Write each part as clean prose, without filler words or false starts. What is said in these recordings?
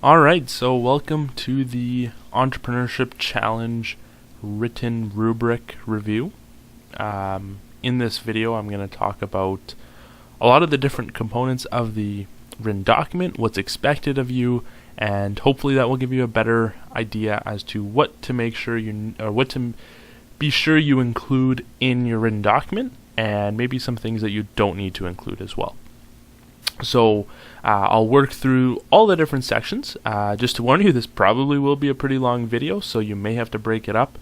All right, so welcome to the Entrepreneurship Challenge written rubric review. In this video, I'm going to talk about a lot of the different components of the written document, what's expected of you, and hopefully that will give you a better idea as to what to make sure what to be sure you include in your written document, and maybe some things that you don't need to include as well. So I'll work through all the different sections. Just to warn you, this probably will be a pretty long video, so you may have to break it up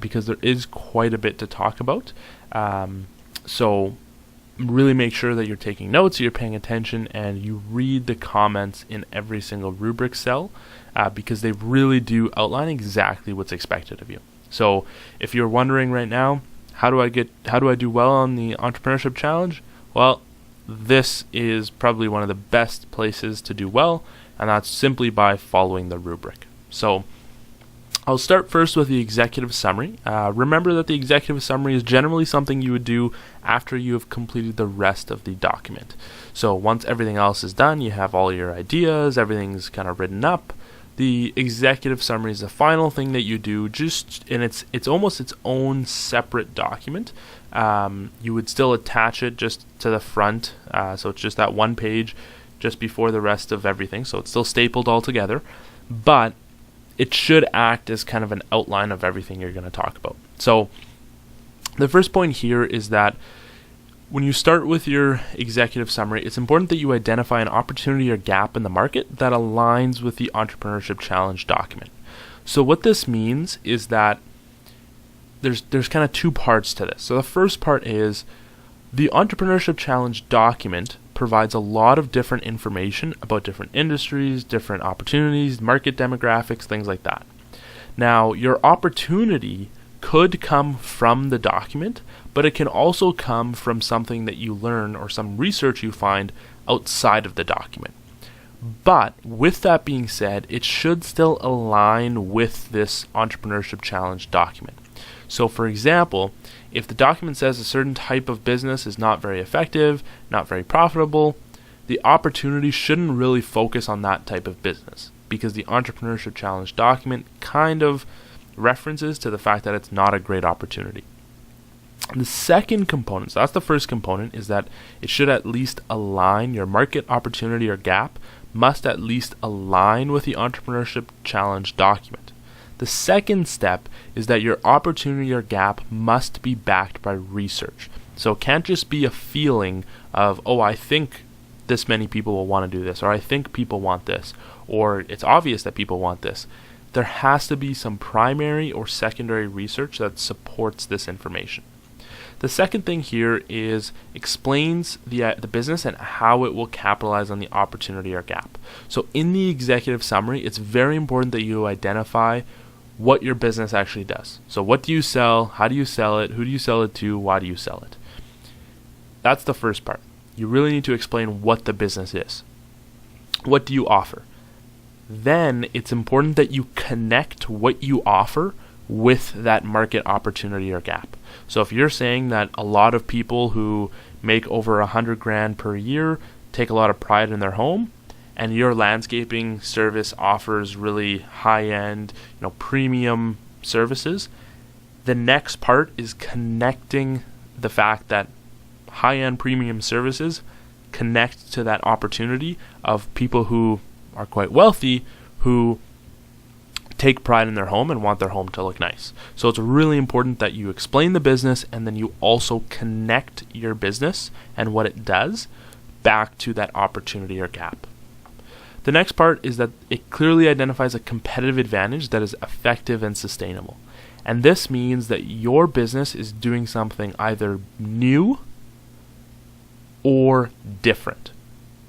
because there is quite a bit to talk about. So really make sure that you're taking notes, you're paying attention, and you read the comments in every single rubric cell because they really do outline exactly what's expected of you. So if you're wondering right now, how do I do well on the Entrepreneurship Challenge? Well, this is probably one of the best places to do well, and that's simply by following the rubric. So I'll start first with the executive summary. Remember that the executive summary is generally something you would do after you have completed the rest of the document. So once everything else is done, you have all your ideas, everything's kind of written up. The executive summary is the final thing that you do, and it's almost its own separate document. You would still attach it just to the front, so it's just that one page just before the rest of everything, so it's still stapled all together, but it should act as kind of an outline of everything you're going to talk about. So the first point here is that when you start with your executive summary, it's important that you identify an opportunity or gap in the market that aligns with the Entrepreneurship Challenge document. So what this means is that there's kind of two parts to this. So the first part is the Entrepreneurship Challenge document provides a lot of different information about different industries, different opportunities, market demographics, things like that. Now, your opportunity could come from the document, but it can also come from something that you learn or some research you find outside of the document. But with that being said, it should still align with this Entrepreneurship Challenge document. So for example, if the document says a certain type of business is not very effective, not very profitable, the opportunity shouldn't really focus on that type of business because the Entrepreneurship Challenge document kind of references to the fact that it's not a great opportunity. The second component, so that's the first component, is that it should at least align. Your market opportunity or gap must at least align with the Entrepreneurship Challenge document. The second step is that your opportunity or gap must be backed by research. So it can't just be a feeling of, oh, I think this many people will want to do this, or I think people want this, or it's obvious that people want this. There has to be some primary or secondary research that supports this information. The second thing here is explains the business and how it will capitalize on the opportunity or gap. So in the executive summary, it's very important that you identify what your business actually does. So what do you sell? How do you sell it? Who do you sell it to? Why do you sell it? That's the first part. You really need to explain what the business is. What do you offer? Then it's important that you connect what you offer with that market opportunity or gap. So if you're saying that a lot of people who make over $100,000 per year take a lot of pride in their home, and your landscaping service offers really high-end, premium services, the next part is connecting the fact that high-end premium services connect to that opportunity of people who are quite wealthy who take pride in their home and want their home to look nice. So it's really important that you explain the business and then you also connect your business and what it does back to that opportunity or gap. The next part is that it clearly identifies a competitive advantage that is effective and sustainable. And this means that your business is doing something either new or different.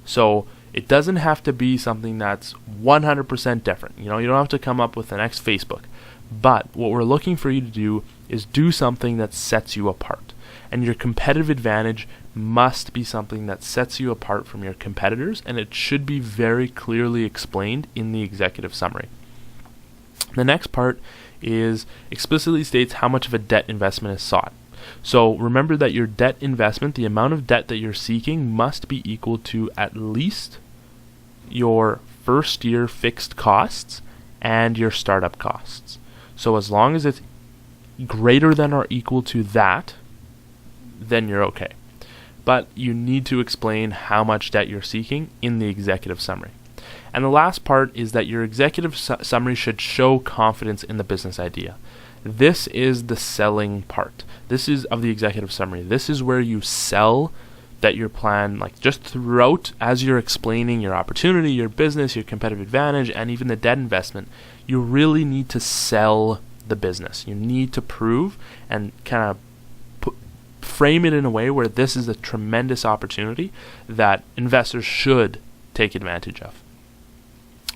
So it doesn't have to be something that's 100% different. You don't have to come up with the next Facebook. But what we're looking for you to do is do something that sets you apart. And your competitive advantage must be something that sets you apart from your competitors, and it should be very clearly explained in the executive summary. The next part is explicitly states how much of a debt investment is sought. So remember that your debt investment, the amount of debt that you're seeking, must be equal to at least your first year fixed costs and your startup costs. So as long as it's greater than or equal to that, then you're okay. But you need to explain how much debt you're seeking in the executive summary. And the last part is that your executive summary should show confidence in the business idea. This is the selling part. This is of the executive summary. This is where you sell that your plan, like just throughout, as you're explaining your opportunity, your business, your competitive advantage, and even the debt investment, you really need to sell the business. You need to prove and kind of frame it in a way where this is a tremendous opportunity that investors should take advantage of.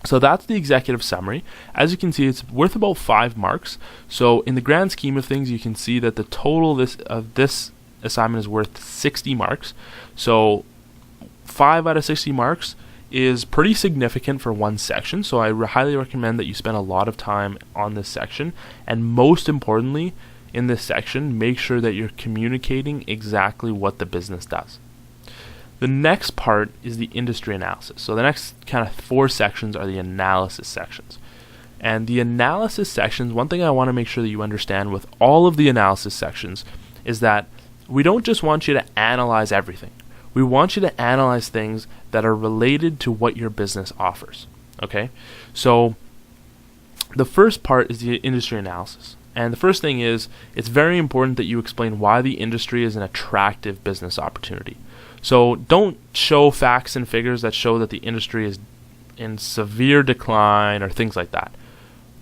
So that's the executive summary. As you can see, it's worth about 5 marks. So in the grand scheme of things, you can see that the total of this assignment is worth 60 marks. So 5 out of 60 marks is pretty significant for one section. So I highly recommend that you spend a lot of time on this section. And most importantly, in this section, make sure that you're communicating exactly what the business does. The next part is the industry analysis. So the next kind of 4 sections are the analysis sections. And the analysis sections, one thing I want to make sure that you understand with all of the analysis sections is that we don't just want you to analyze everything. We want you to analyze things that are related to what your business offers. Okay? So the first part is the industry analysis. And the first thing is, it's very important that you explain why the industry is an attractive business opportunity. So don't show facts and figures that show that the industry is in severe decline or things like that.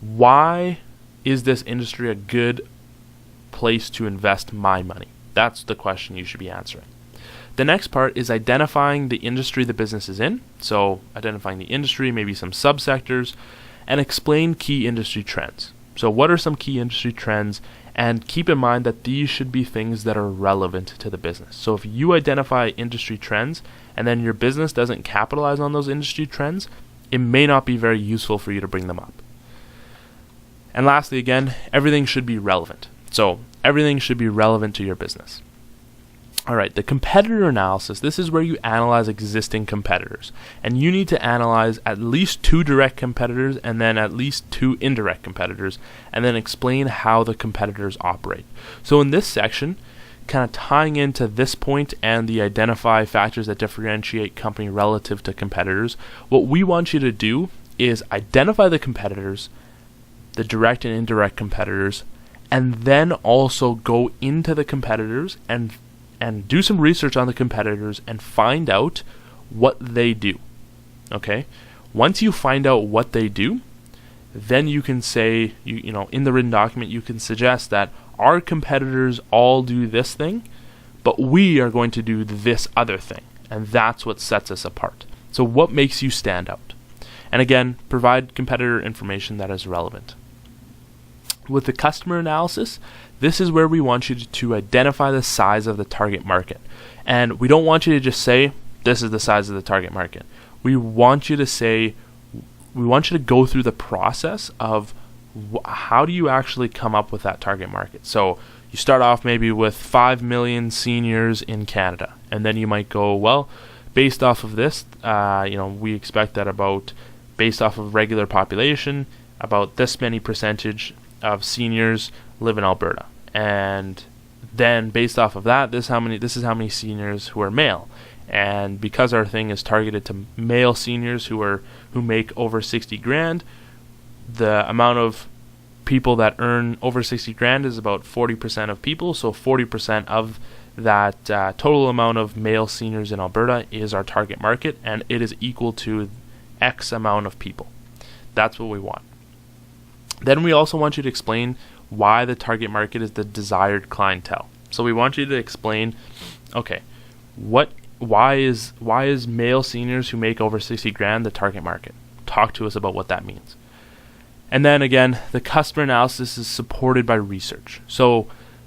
Why is this industry a good place to invest my money? That's the question you should be answering. The next part is identifying the industry the business is in. So identifying the industry, maybe some subsectors, and explain key industry trends. So what are some key industry trends? And keep in mind that these should be things that are relevant to the business. So if you identify industry trends and then your business doesn't capitalize on those industry trends, it may not be very useful for you to bring them up. And lastly, again, everything should be relevant. So everything should be relevant to your business. All right, the competitor analysis, this is where you analyze existing competitors. And you need to analyze at least 2 direct competitors and then at least 2 indirect competitors, and then explain how the competitors operate. So in this section, kind of tying into this point and the identify factors that differentiate company relative to competitors, what we want you to do is identify the competitors, the direct and indirect competitors, and then also go into the competitors and do some research on the competitors and find out what they do. Okay? Once you find out what they do, then you can say, you know, in the written document, you can suggest that our competitors all do this thing, but we are going to do this other thing. And that's what sets us apart. So what makes you stand out? And again, provide competitor information that is relevant. With the customer analysis, this is where we want you to identify the size of the target market. And we don't want you to just say, this is the size of the target market. We want you to go through the process of how do you actually come up with that target market. So you start off maybe with 5 million seniors in Canada. And then you might go, well, based off of this, we expect that based off of regular population, about this many percentage of seniors live in Alberta, and then based off of that, this is how many seniors who are male, and because our thing is targeted to male seniors who make over 60 grand, the amount of people that earn over 60 grand is about 40% of people. So 40% of that total amount of male seniors in Alberta is our target market, and it is equal to X amount of people. That's what we want. Then we also want you to explain why the target market is the desired clientele. So we want you to explain, okay, why is male seniors who make over 60 grand the target market? Talk to us about what that means. And then again, the customer analysis is supported by research. So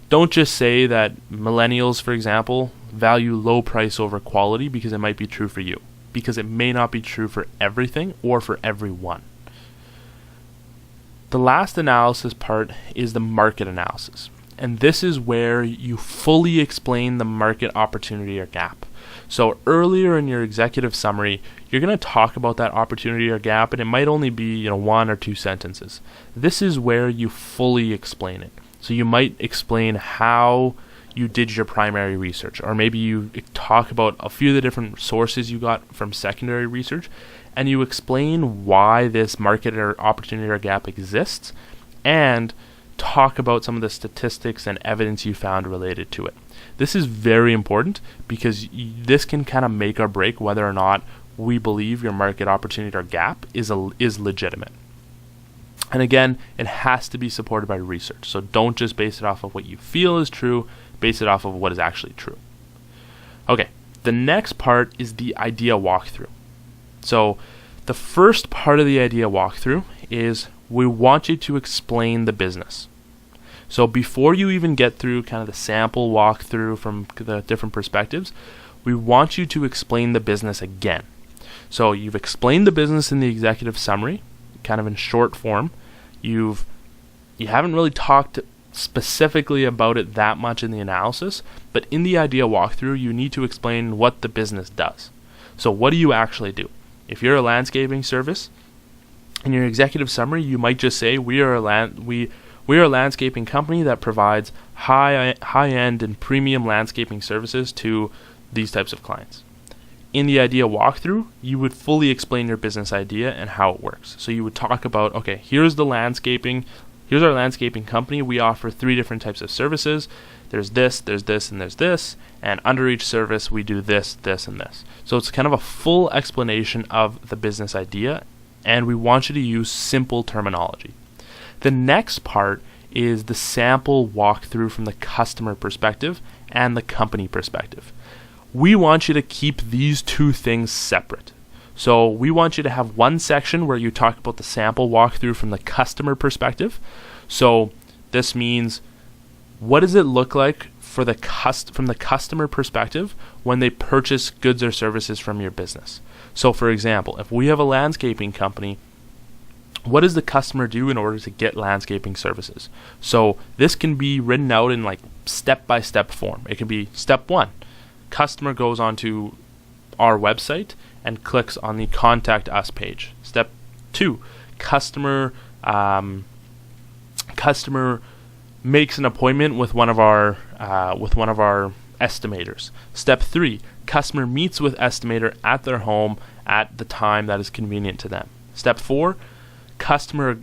don't just say that millennials, for example, value low price over quality because it might be true for you, because it may not be true for everything or for everyone. The last analysis part is the market analysis. And this is where you fully explain the market opportunity or gap. So earlier in your executive summary, you're going to talk about that opportunity or gap, and it might only be 1 or 2 sentences. This is where you fully explain it. So you might explain how you did your primary research, or maybe you talk about a few of the different sources you got from secondary research, and you explain why this market or opportunity or gap exists, and talk about some of the statistics and evidence you found related to it. This is very important because this can kind of make or break whether or not we believe your market opportunity or gap is legitimate. And again, it has to be supported by research. So don't just base it off of what you feel is true, base it off of what is actually true. Okay, the next part is the idea walkthrough. So the first part of the idea walkthrough is we want you to explain the business. So before you even get through kind of the sample walkthrough from the different perspectives, we want you to explain the business again. So you've explained the business in the executive summary, kind of in short form. You haven't really talked specifically about it that much in the analysis, but in the idea walkthrough, you need to explain what the business does. So what do you actually do? If you're a landscaping service, in your executive summary, you might just say we are a landscaping company that provides high-end and premium landscaping services to these types of clients. In the idea walkthrough, you would fully explain your business idea and how it works. So you would talk about, okay, here's our landscaping company. We offer 3 different types of services. There's this, and there's this. And under each service, we do this, this, and this. So it's kind of a full explanation of the business idea, and we want you to use simple terminology. The next part is the sample walkthrough from the customer perspective and the company perspective. We want you to keep these 2 things separate. So we want you to have one section where you talk about the sample walkthrough from the customer perspective. So this means, what does it look like from the customer perspective when they purchase goods or services from your business? So for example, if we have a landscaping company, what does the customer do in order to get landscaping services? So this can be written out in like step-by-step form. It can be step 1. Customer goes onto our website and clicks on the Contact Us page. Step 2, customer makes an appointment with one of our estimators. Step 3, customer meets with estimator at their home at the time that is convenient to them. Step 4, customer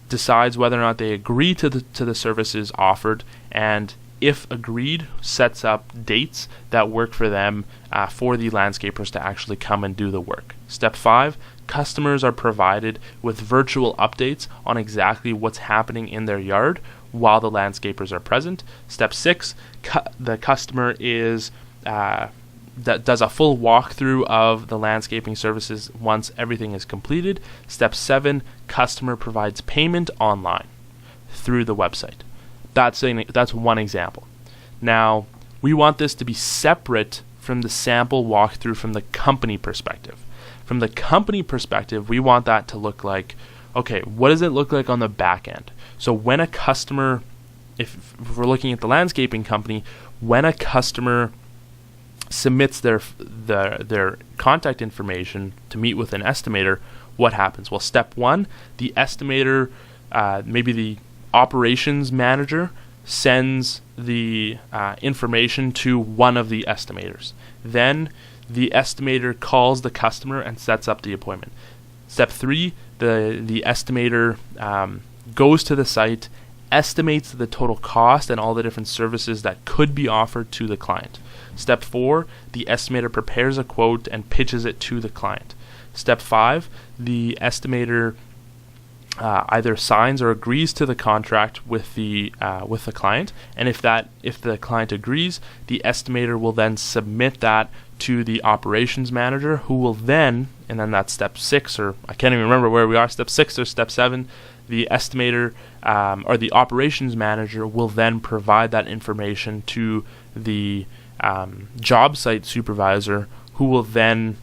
decides whether or not they agree to the services offered, and if agreed, sets up dates that work for them for the landscapers to actually come and do the work. Step 5, customers are provided with virtual updates on exactly what's happening in their yard while the landscapers are present. Step 6, the customer does a full walkthrough of the landscaping services once everything is completed. Step 7, customer provides payment online through the website. That's one example. Now, we want this to be separate from the sample walkthrough from the company perspective. From the company perspective, we want that to look like, okay, what does it look like on the back end? So when a customer, if we're looking at the landscaping company, when a customer submits their contact information to meet with an estimator, what happens? Well, step 1, the estimator, maybe the operations manager, sends the information to one of the estimators. Then the estimator calls the customer and sets up the appointment. Step 3, the estimator goes to the site, estimates the total cost and all the different services that could be offered to the client. Step 4, the estimator prepares a quote and pitches it to the client. Step 5, the estimator either signs or agrees to the contract with the client, and if the client agrees, the estimator will then submit that to the operations manager, who will then, and then that's step 6, or I can't even remember where we are, step 6 or step 7, the estimator or the operations manager will then provide that information to the job site supervisor, who will then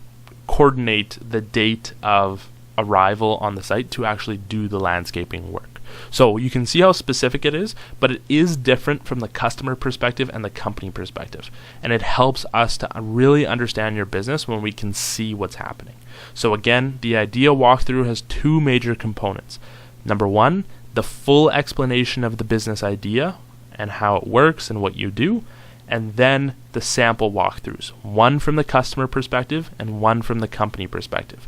coordinate the date of arrival on the site to actually do the landscaping work. So you can see how specific it is, but it is different from the customer perspective and the company perspective. And it helps us to really understand your business when we can see what's happening. So again, the idea walkthrough has two major components. Number one, the full explanation of the business idea and how it works and what you do, and then the sample walkthroughs, one from the customer perspective and one from the company perspective.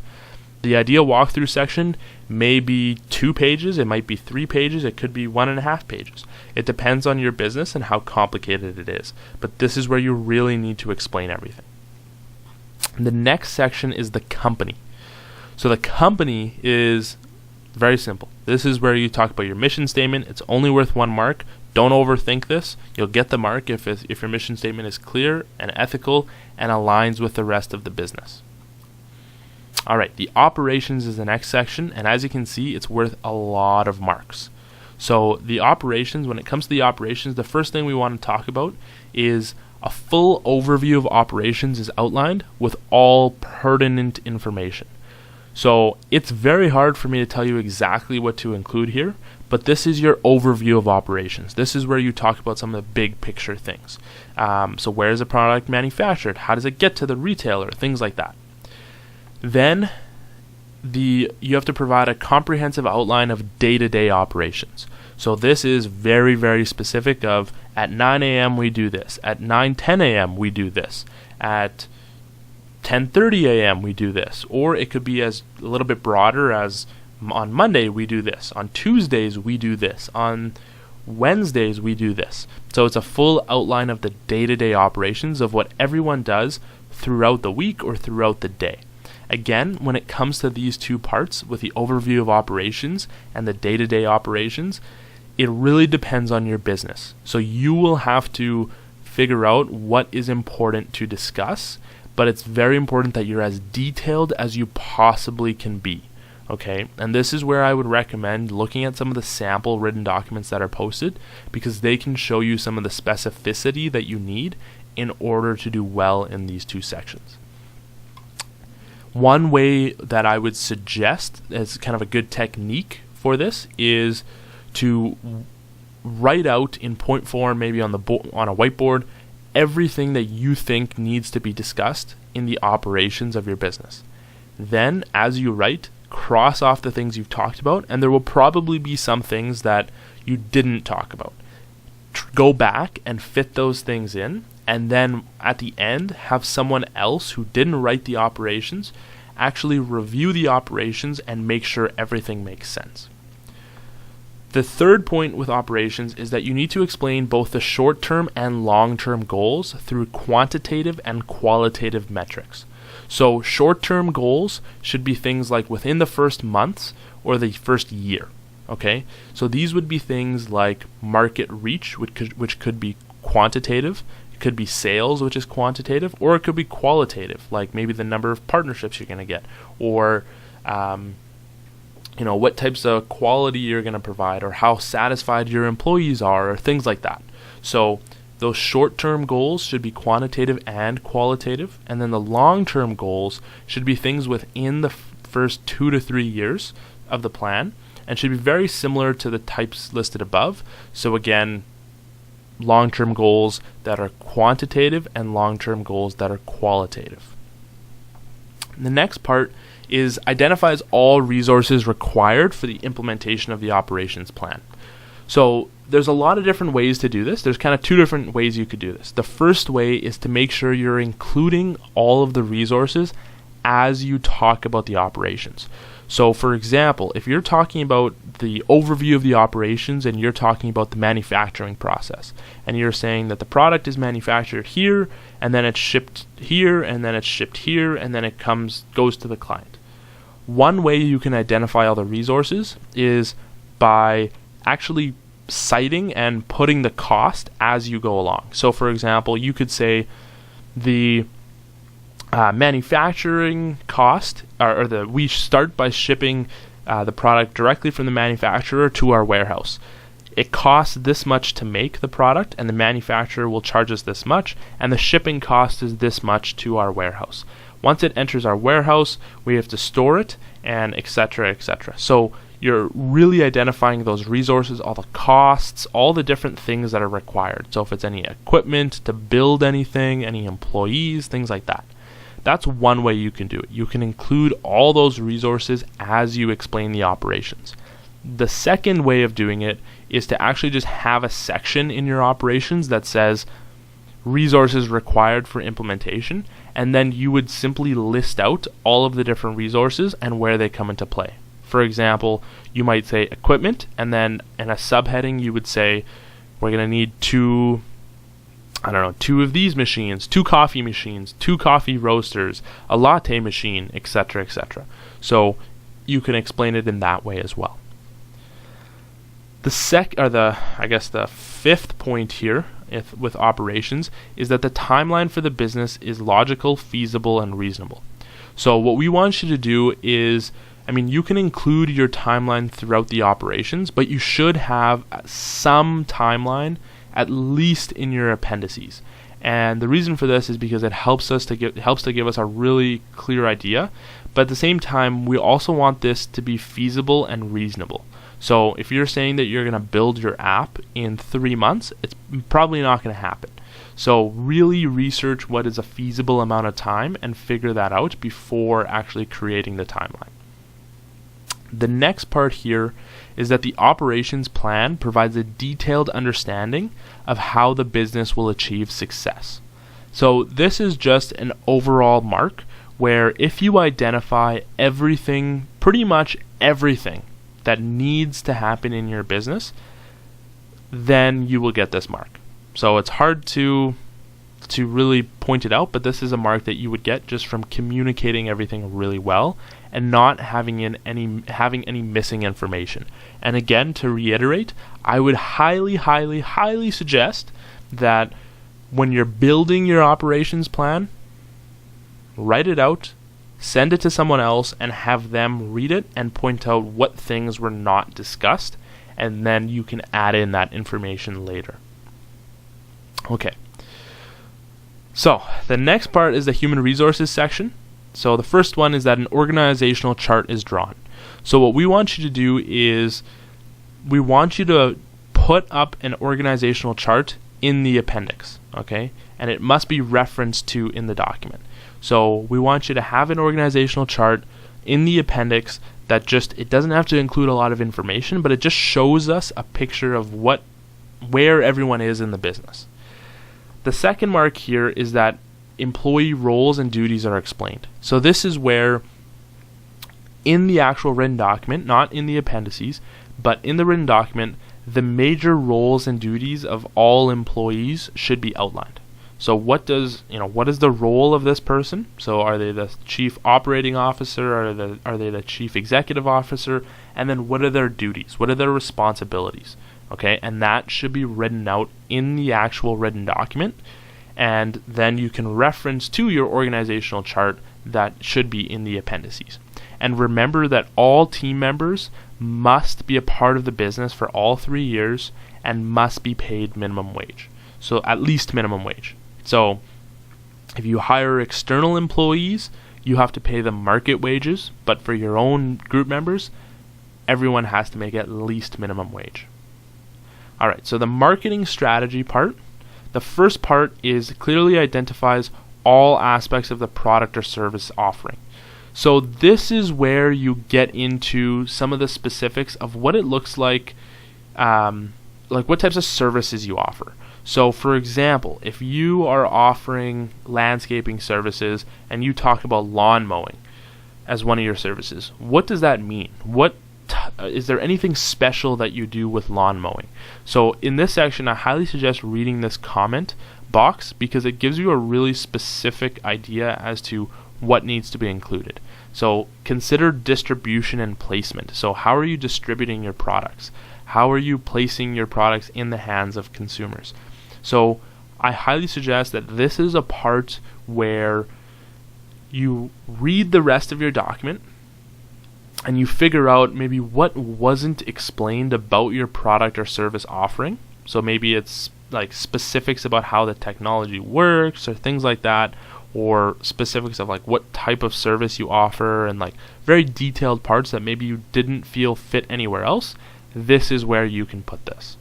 The idea walkthrough section may be 2 pages, it might be 3 pages, it could be 1.5 pages. It depends on your business and how complicated it is, but this is where you really need to explain everything. The next section is the company. So the company is very simple. This is where you talk about your mission statement. It's only worth 1 mark. Don't overthink this. You'll get the mark if your mission statement is clear and ethical and aligns with the rest of the business. Alright, the operations is the next section, and as you can see, it's worth a lot of marks. So the operations, when it comes to the operations, the first thing we want to talk about is a full overview of operations is outlined with all pertinent information. So it's very hard for me to tell you exactly what to include here, but this is your overview of operations. This is where you talk about some of the big picture things. So where is the product manufactured? How does it get to the retailer? Things like that. Then you have to provide a comprehensive outline of day-to-day operations. So this is very, very specific of at 9 a.m. we do this, at 9:10 a.m. we do this, at 10:30 a.m. we do this, or it could be as a little bit broader as on Monday we do this, on Tuesdays we do this, on Wednesdays we do this. So it's a full outline of the day-to-day operations of what everyone does throughout the week or throughout the day. Again, when it comes to these two parts with the overview of operations and the day-to-day operations, it really depends on your business. So you will have to figure out what is important to discuss, but it's very important that you're as detailed as you possibly can be. Okay, and this is where I would recommend looking at some of the sample written documents that are posted, because they can show you some of the specificity that you need in order to do well in these two sections. One way that I would suggest as kind of a good technique for this is to write out in point form, maybe on a whiteboard, everything that you think needs to be discussed in the operations of your business. Then, as you write, cross off the things you've talked about, and there will probably be some things that you didn't talk about. Go back and fit those things in, and then at the end, have someone else who didn't write the operations actually review the operations and make sure everything makes sense. The third point with operations is that you need to explain both the short-term and long-term goals through quantitative and qualitative metrics. So short-term goals should be things like within the first months or the first year. Okay, so these would be things like market reach, which could be quantitative. It could be sales, which is quantitative, or it could be qualitative, like maybe the number of partnerships you're going to get, or what types of quality you're going to provide, or how satisfied your employees are, or things like that. So those short-term goals should be quantitative and qualitative, and then the long-term goals should be things within the first 2 to 3 years of the plan, and should be very similar to the types listed above. So again, long-term goals that are quantitative and long-term goals that are qualitative. The next part is identifies all resources required for the implementation of the operations plan. So there's a lot of different ways to do this. There's kind of 2 different ways you could do this. The first way is to make sure you're including all of the resources as you talk about the operations. So for example, if you're talking about the overview of the operations and you're talking about the manufacturing process, and you're saying that the product is manufactured here, and then it's shipped here, and then it's shipped here, and then it goes to the client. One way you can identify all the resources is by actually citing and putting the cost as you go along. So for example, you could say the manufacturing cost, we start by shipping the product directly from the manufacturer to our warehouse. It costs this much to make the product, and the manufacturer will charge us this much, and the shipping cost is this much to our warehouse. Once it enters our warehouse, we have to store it, and etc., etc. So you're really identifying those resources, all the costs, all the different things that are required. So if it's any equipment to build anything, any employees, things like that. That's one way you can do it. You can include all those resources as you explain the operations. The second way of doing it is to actually just have a section in your operations that says resources required for implementation, and then you would simply list out all of the different resources and where they come into play. For example, you might say equipment, and then in a subheading you would say we're going to need two of these machines, 2 coffee machines, 2 coffee roasters, a latte machine, etc., etc. So you can explain it in that way as well. The fifth point here with operations is that the timeline for the business is logical, feasible, and reasonable. So what we want you to do is, you can include your timeline throughout the operations, but you should have some timeline at least in your appendices. And the reason for this is because it helps to give us a really clear idea, but at the same time we also want this to be feasible and reasonable. So if you're saying that you're going to build your app in 3 months, it's probably not going to happen. So really research what is a feasible amount of time and figure that out before actually creating the timeline. The next part here is that the operations plan provides a detailed understanding of how the business will achieve success. So this is just an overall mark where if you identify everything, pretty much everything that needs to happen in your business, then you will get this mark. So it's hard to really point it out, but this is a mark that you would get just from communicating everything really well and not having any missing information. And again, to reiterate, I would highly suggest that when you're building your operations plan, write it out, send it to someone else, and have them read it and point out what things were not discussed, and then you can add in that information later. Okay. So the next part is the human resources section. So the first one is that an organizational chart is drawn. So what we want you to do is we want you to put up an organizational chart in the appendix, okay? And it must be referenced to in the document. So we want you to have an organizational chart in the appendix that it doesn't have to include a lot of information, but it just shows us a picture of where everyone is in the business. The second mark here is that employee roles and duties are explained. So this is where in the actual written document, not in the appendices, but in the written document, the major roles and duties of all employees should be outlined. So what is the role of this person? So are they the chief operating officer? Are they the chief executive officer? And then what are their duties? What are their responsibilities? Okay, and that should be written out in the actual written document, and then you can reference to your organizational chart that should be in the appendices. And remember that all team members must be a part of the business for all 3 years and must be paid minimum wage. So at least minimum wage. So if you hire external employees, you have to pay them market wages, but for your own group members, everyone has to make at least minimum wage. Alright, so the marketing strategy part, the first part is clearly identifies all aspects of the product or service offering. So this is where you get into some of the specifics of what it looks like what types of services you offer. So for example, if you are offering landscaping services and you talk about lawn mowing as one of your services, what does that mean? Is there anything special that you do with lawn mowing? So in this section, I highly suggest reading this comment box because it gives you a really specific idea as to what needs to be included. So consider distribution and placement. So how are you distributing your products? How are you placing your products in the hands of consumers? So I highly suggest that this is a part where you read the rest of your document and you figure out maybe what wasn't explained about your product or service offering. So maybe it's like specifics about how the technology works or things like that, or specifics of like what type of service you offer and like very detailed parts that maybe you didn't feel fit anywhere else, this is where you can put this.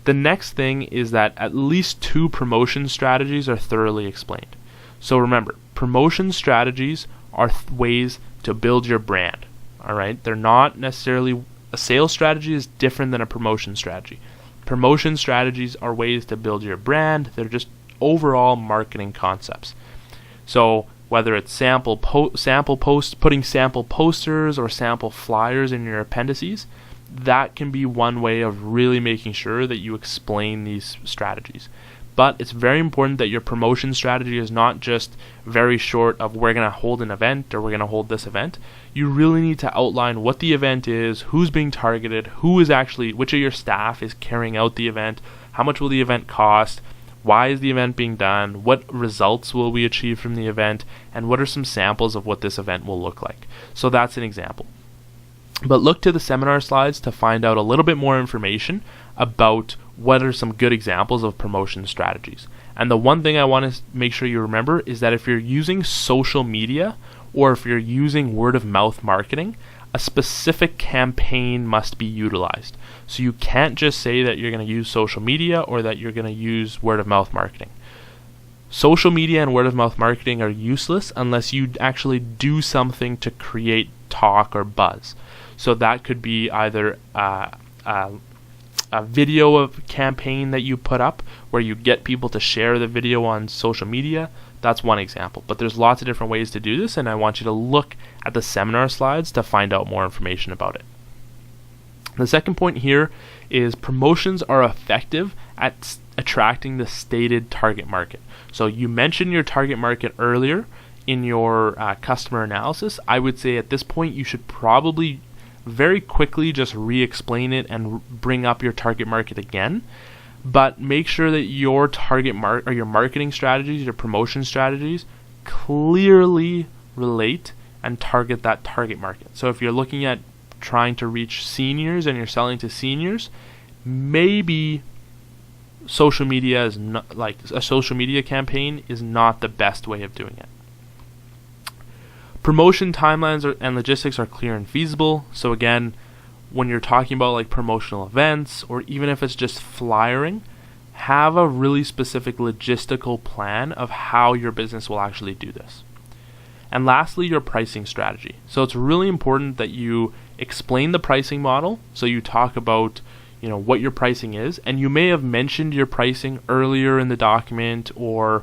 The next thing is that at least 2 promotion strategies are thoroughly explained. So remember, promotion strategies are ways to build your brand. All right, they're not necessarily, a sales strategy is different than a promotion strategy. Promotion strategies are ways to build your brand. They're just overall marketing concepts. So whether it's putting sample posters or sample flyers in your appendices, that can be one way of really making sure that you explain these strategies. But it's very important that your promotion strategy is not just very short of we're going to hold an event or we're going to hold this event. You really need to outline what the event is, who's being targeted, which of your staff is carrying out the event, how much will the event cost, why is the event being done, what results will we achieve from the event, and what are some samples of what this event will look like. So that's an example. But look to the seminar slides to find out a little bit more information about what are some good examples of promotion strategies. And the one thing I want to make sure you remember is that if you're using social media or if you're using word of mouth marketing, a specific campaign must be utilized. So you can't just say that you're going to use social media or that you're going to use word of mouth marketing. Social media and word of mouth marketing are useless unless you actually do something to create talk or buzz. So that could be either a video of campaign that you put up where you get people to share the video on social media. That's one example, but there's lots of different ways to do this, and I want you to look at the seminar slides to find out more information about it. The second point here is promotions are effective at attracting the stated target market. So you mentioned your target market earlier in your customer analysis. I would say at this point you should probably very quickly just re-explain it and bring up your target market again, but make sure that your your marketing strategies, your promotion strategies clearly relate and target that target market. So if you're looking at trying to reach seniors and you're selling to seniors, maybe social media is not, like a social media campaign is not the best way of doing it. Promotion timelines and logistics are clear and feasible. So again, when you're talking about like promotional events or even if it's just flyering, have a really specific logistical plan of how your business will actually do this. And lastly, your pricing strategy. So it's really important that you explain the pricing model. So you talk about, what your pricing is, and you may have mentioned your pricing earlier in the document or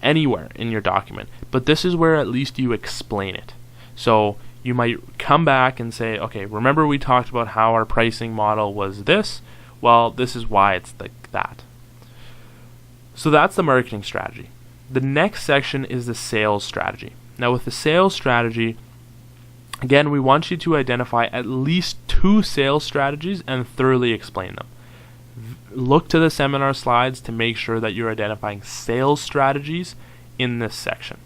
anywhere in your document, but this is where at least you explain it. So you might come back and say, okay, remember we talked about how our pricing model was this? Well, this is why it's like that. So that's the marketing strategy. The next section is the sales strategy. Now with the sales strategy, again, we want you to identify at least 2 sales strategies and thoroughly explain them. Look to the seminar slides to make sure that you're identifying sales strategies in this section.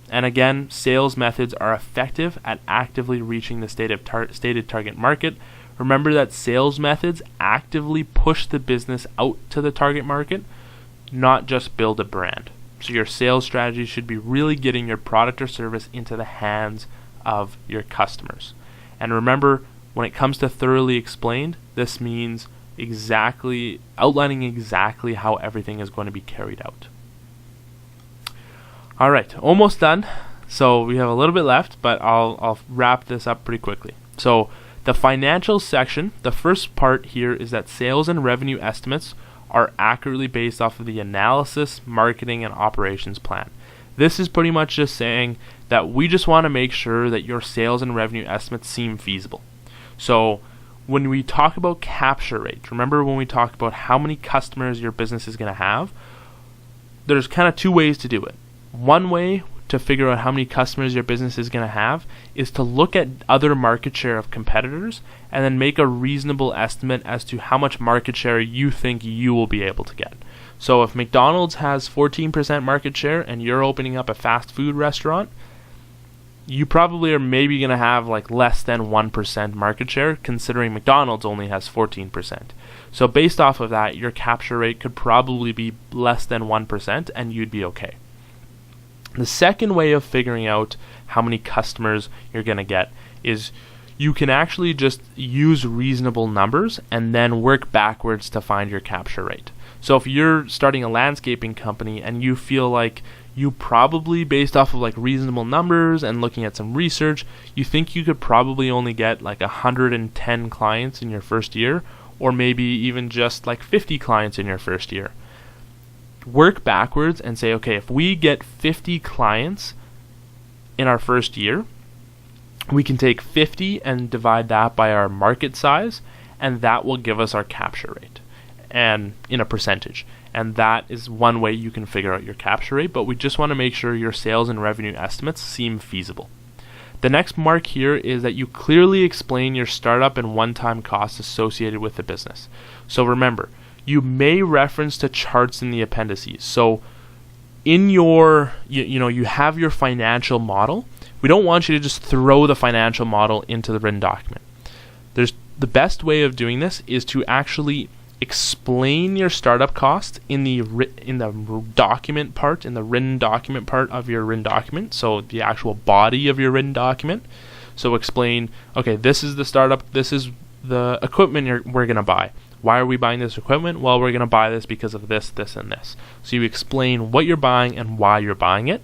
And again, sales methods are effective at actively reaching the stated target market. Remember that sales methods actively push the business out to the target market, not just build a brand. So your sales strategy should be really getting your product or service into the hands of your customers. And remember, when it comes to thoroughly explained, this means outlining exactly how everything is going to be carried out. All right, almost done. So we have a little bit left, but I'll wrap this up pretty quickly. So the financial section, the first part here is that sales and revenue estimates are accurately based off of the analysis, marketing, and operations plan. This is pretty much just saying that we just want to make sure that your sales and revenue estimates seem feasible. So when we talk about capture rate, remember when we talk about how many customers your business is going to have, there's kind of 2 ways to do it. One way to figure out how many customers your business is going to have is to look at other market share of competitors and then make a reasonable estimate as to how much market share you think you will be able to get. So if McDonald's has 14% market share and you're opening up a fast food restaurant, you probably are maybe going to have like less than 1% market share, considering McDonald's only has 14%. So based off of that, your capture rate could probably be less than 1% and you'd be okay. The second way of figuring out how many customers you're going to get is you can actually just use reasonable numbers and then work backwards to find your capture rate. So if you're starting a landscaping company and you feel like you probably, based off of like reasonable numbers and looking at some research, you think you could probably only get like 110 clients in your first year, or maybe even just like 50 clients in your first year. Work backwards and say, okay, if we get 50 clients in our first year, we can take 50 and divide that by our market size, and that will give us our capture rate, and in a percentage. And that is one way you can figure out your capture rate, but we just want to make sure your sales and revenue estimates seem feasible. The next mark here is that you clearly explain your startup and one-time costs associated with the business. So remember, you may reference to charts in the appendices. So in your, you have your financial model. We don't want you to just throw the financial model into the written document. The best way of doing this is to actually explain your startup costs in the document part, in the written document part of your written document, so the actual body of your written document. So explain, okay, this is the startup, this is the equipment we're going to buy. Why are we buying this equipment? Well, we're going to buy this because of this, this, and this. So you explain what you're buying and why you're buying it,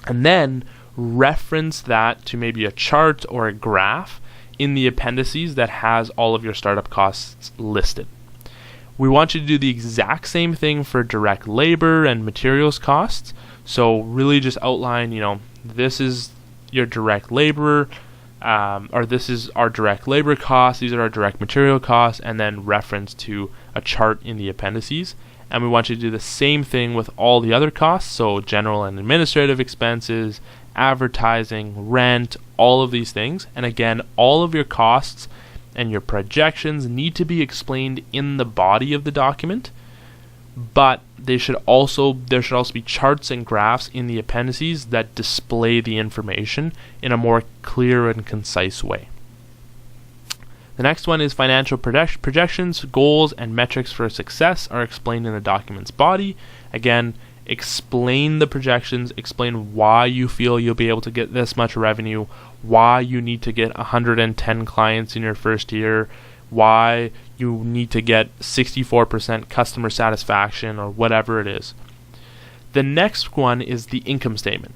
and then reference that to maybe a chart or a graph in the appendices that has all of your startup costs listed. We want you to do the exact same thing for direct labor and materials costs. So really just outline, this is your direct labor, or this is our direct labor costs, these are our direct material costs, and then reference to a chart in the appendices. And we want you to do the same thing with all the other costs, so general and administrative expenses, advertising, rent, all of these things. And again, all of your costs and your projections need to be explained in the body of the document, but there should also be charts and graphs in the appendices that display the information in a more clear and concise way. The next one is financial projections, goals, and metrics for success are explained in the document's body. Again, explain the projections, explain why you feel you'll be able to get this much revenue, why you need to get 110 clients in your first year, why you need to get 64% customer satisfaction, or whatever it is. The next one is the income statement.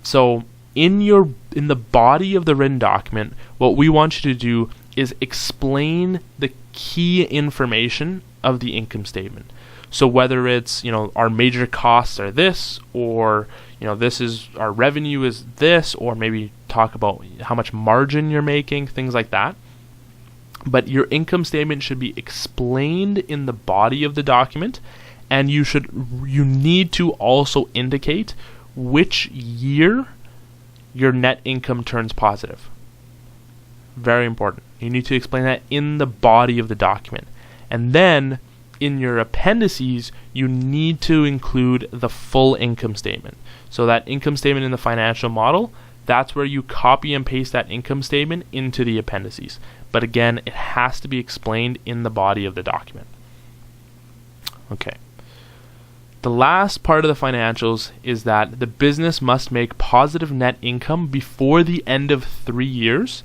So in the body of the written document, what we want you to do is explain the key information of the income statement. So whether it's, our major costs are this, or, this is our revenue is this, or maybe talk about how much margin you're making, things like that. But your income statement should be explained in the body of the document, and you need to also indicate which year your net income turns positive. Very important. You need to explain that in the body of the document. And then in your appendices, you need to include the full income statement. So that income statement in the financial model, that's where you copy and paste that income statement into the appendices. But again, it has to be explained in the body of the document. Okay. The last part of the financials is that the business must make positive net income before the end of 3 years,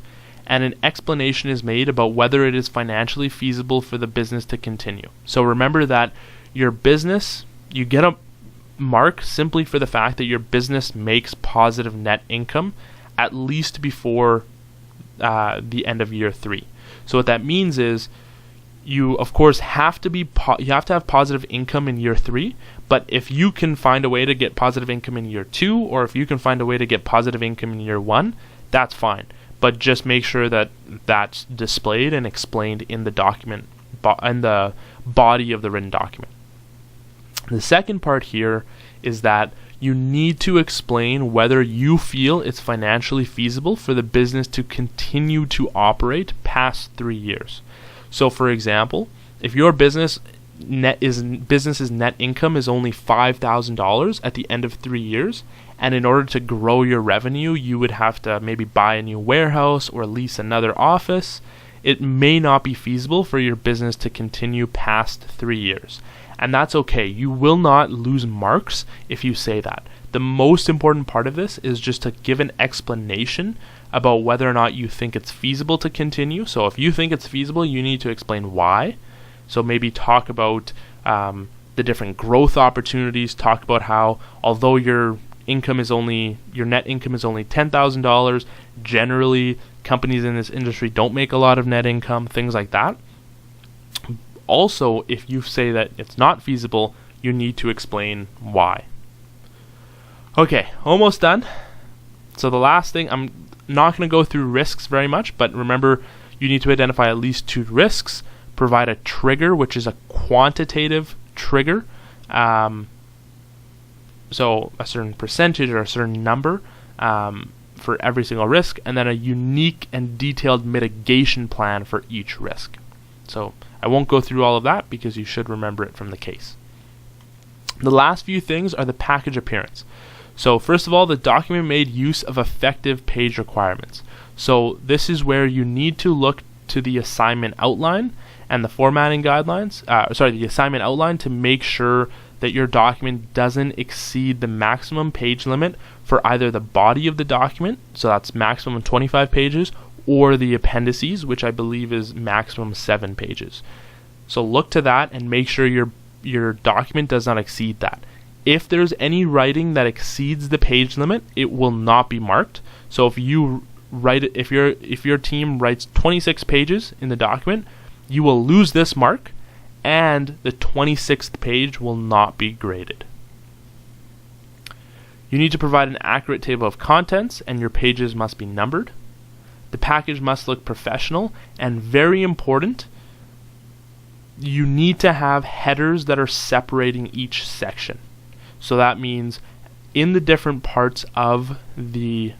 and an explanation is made about whether it is financially feasible for the business to continue. So remember that your business, you get a mark simply for the fact that your business makes positive net income at least before the end of year 3. So what that means is you of course have to have positive income in year 3, but if you can find a way to get positive income in year 2, or if you can find a way to get positive income in year 1, that's fine. But just make sure that that's displayed and explained in the document, in the body of the written document. The second part here is that you need to explain whether you feel it's financially feasible for the business to continue to operate past 3 years. So for example, if your business's net income is only $5,000 at the end of 3 years, and in order to grow your revenue, you would have to maybe buy a new warehouse or lease another office, it may not be feasible for your business to continue past 3 years. And that's okay. You will not lose marks if you say that. the most important part of this is just to give an explanation about whether or not you think it's feasible to continue. So if you think it's feasible, you need to explain why. So maybe talk about the different growth opportunities, talk about how although your net income is only $10,000, generally companies in this industry don't make a lot of net income, things like that. Also, if you say that it's not feasible, you need to explain why. Okay, almost done. So the last thing, I'm not going to go through risks very much, but remember, you need to identify at least 2 risks, provide a trigger, which is a quantitative trigger, so a certain percentage or a certain number for every single risk, and then a unique and detailed mitigation plan for each risk. So I won't go through all of that because you should remember it from the case. The last few things are the package appearance. So first of all, the document made use of effective page requirements. So this is where you need to look to the assignment outline and the formatting guidelines, the assignment outline, to make sure that your document doesn't exceed the maximum page limit for either the body of the document, so that's maximum 25 pages, or the appendices, which I believe is maximum 7 pages. So look to that and make sure your document does not exceed that. If there's any writing that exceeds the page limit, it will not be marked. So if you write it, if your team writes 26 pages in the document, you will lose this mark, and the 26th page will not be graded. You need to provide an accurate table of contents, and your pages must be numbered. The package must look professional, and very important, you need to have headers that are separating each section. So that means in the different parts of the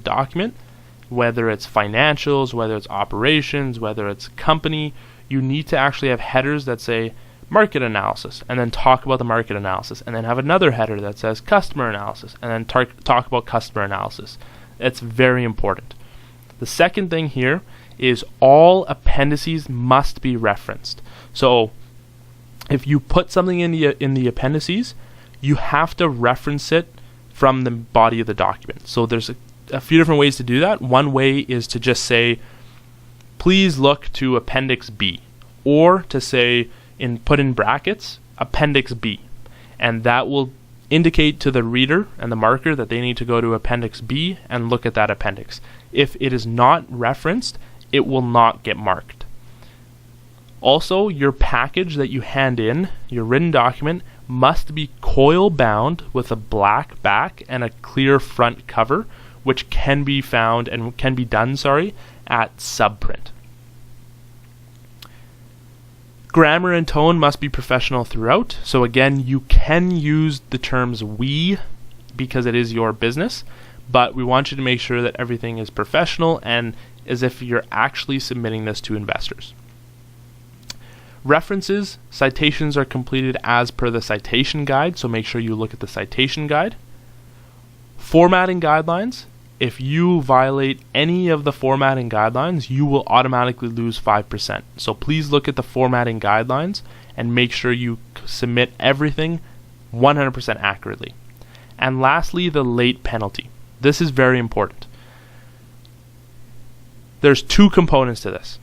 document, whether it's financials, whether it's operations, whether it's company, you need to actually have headers that say market analysis, and then talk about the market analysis, and then have another header that says customer analysis, and then talk about customer analysis. It's very important. The second thing here is all appendices must be referenced. So if you put something in the appendices, you have to reference it from the body of the document. So there's a few different ways to do that. One way is to just say, please look to Appendix B, or to say, put in brackets, Appendix B, and that will indicate to the reader and the marker that they need to go to Appendix B and look at that appendix. If it is not referenced, it will not get marked. Also, your package that you hand in, your written document, must be coil bound with a black back and a clear front cover, which can be found and can be done, at Subprint. Grammar and tone must be professional throughout. So again, you can use the terms we because it is your business, but we want you to make sure that everything is professional and as if you're actually submitting this to investors. References, citations are completed as per the citation guide, so make sure you look at the citation guide. Formatting guidelines. If you violate any of the formatting guidelines, you will automatically lose 5%. So please look at the formatting guidelines and make sure you submit everything 100% accurately. And lastly, the late penalty. This is very important. There's 2 components to this.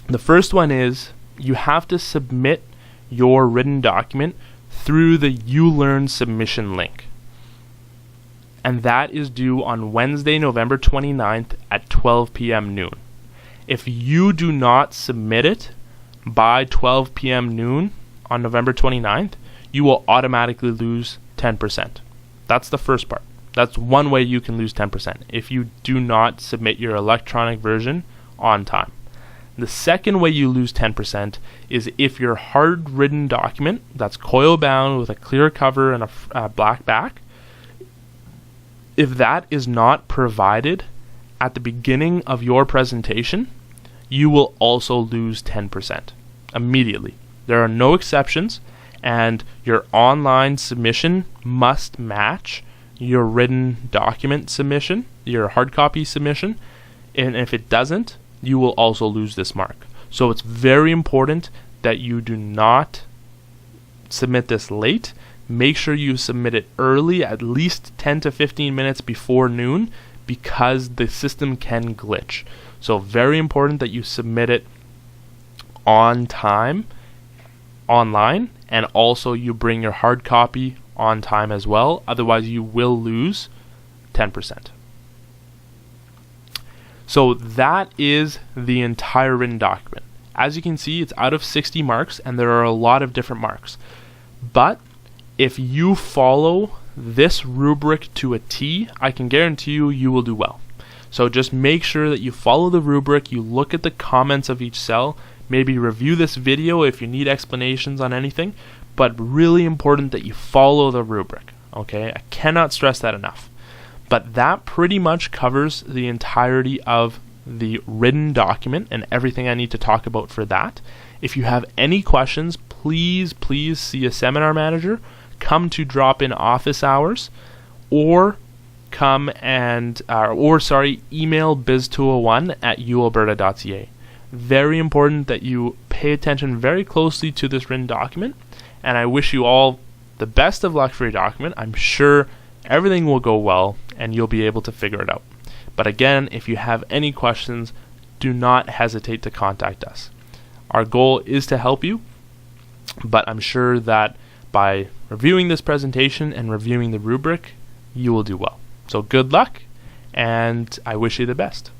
The first one is you have to submit your written document through the ULearn submission link. And that is due on Wednesday, November 29th at 12 p.m. noon. If you do not submit it by 12 p.m. noon on November 29th, you will automatically lose 10%. That's the first part. That's one way you can lose 10% if you do not submit your electronic version on time. The second way you lose 10% is if your hard-written document that's coil bound with a clear cover and a black back, if that is not provided at the beginning of your presentation, you will also lose 10% immediately. There are no exceptions, and your online submission must match your written document submission, your hard copy submission, and if it doesn't, you will also lose this mark. So it's very important that you do not submit this late. make sure you submit it early, at least 10 to 15 minutes before noon, because the system can glitch. So very important that you submit it on time online, and also you bring your hard copy on time as well, otherwise you will lose 10%. So that is the entire written document. As you can see, it's out of 60 marks, and there are a lot of different marks. But if you follow this rubric to a T, I can guarantee you will do well. So just make sure that you follow the rubric, you look at the comments of each cell, maybe review this video if you need explanations on anything, but really important that you follow the rubric, okay? I cannot stress that enough. But that pretty much covers the entirety of the written document and everything I need to talk about for that. If you have any questions, please see a seminar manager, come to drop-in office hours, or email biz201@ualberta.ca. Very important that you pay attention very closely to this written document, and I wish you all the best of luck for your document. I'm sure everything will go well and you'll be able to figure it out. But again, if you have any questions, do not hesitate to contact us. Our goal is to help you, but I'm sure that by reviewing this presentation and reviewing the rubric, you will do well. So good luck, and I wish you the best.